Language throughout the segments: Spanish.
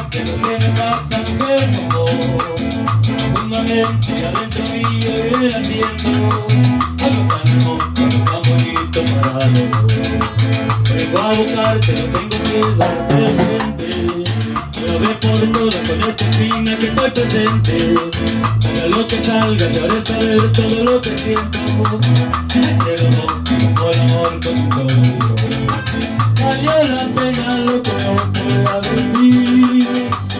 que lo que me pasa no es amor. Profundamente adentro mío viene latiendo algo tan hermoso, algo tan bonito para los. Vengo a buscarte, no tengo miedo a verte de frente. Pero ve por todas con esta espina que estoy presente. Haga lo que salga, te haré saber todo lo que siento. Te quiero como el amor con todo. Valió la pena lo que no pueda decir.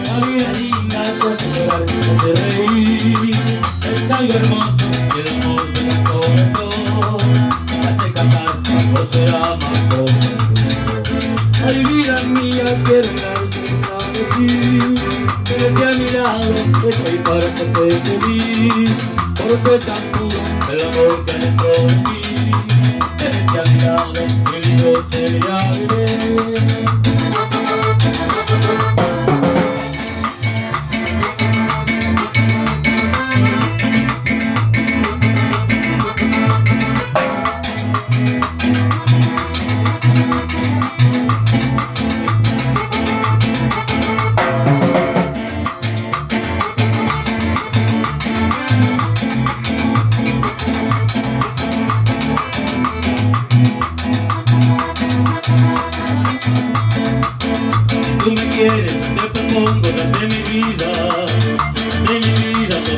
La vida es linda, cosa llorar, hace reír. Es algo hermoso y el amor de mi corazón me hace cantar cuando se ama como tú. Ay, vida mía, quiero hablar de ti. Tenerte a mi lado, estoy para hacerte feliz. Porque tan puro el amor que hay dentro de mí. Tenerte a mi lado, qué lindo sería vivir. Tú me quieres, te propongo desde mi vida,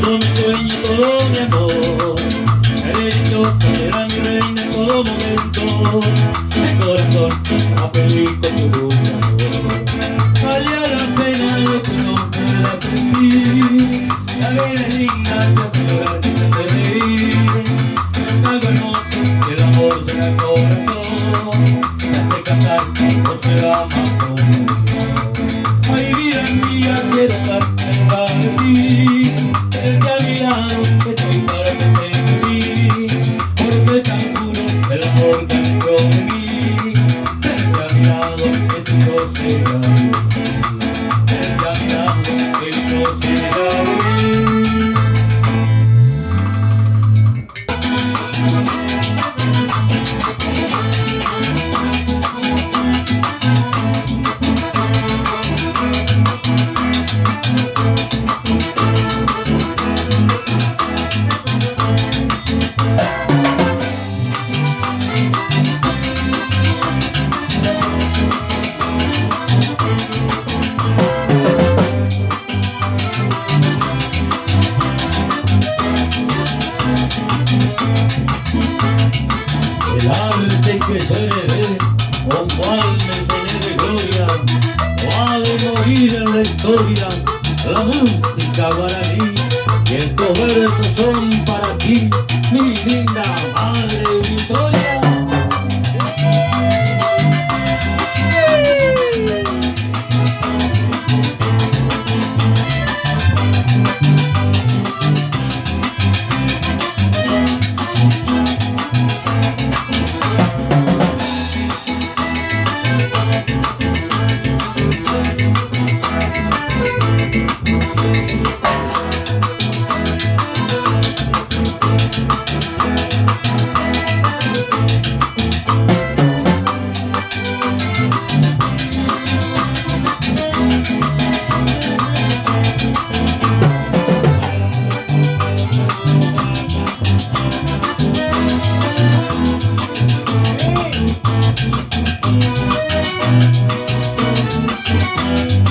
todo mi sueño, todo mi amor. Eres dichosa, será mi reina en todo momento. Mi corazón está feliz con tu amor. Valió la pena lo que no pueda sentir. La vida es linda, te hace llorar, te hace reír. Es algo hermoso y el amor llega al corazón. Me hace cantar cuando se ama como tú. Ay, vida mía, quiero darte de ti. Tenerte a mi lado, estoy para hacerte feliz. Porque tan puro el amor que hay dentro de mí. Tenerte a mi lado, que si no será vivir. Tenerte a mi lado, que si no será vivir. El arte que se herede, con cual me enseñé de gloria, o ha de morir en la historia, la música guaraní, y estos versos son para ti, mi linda madre.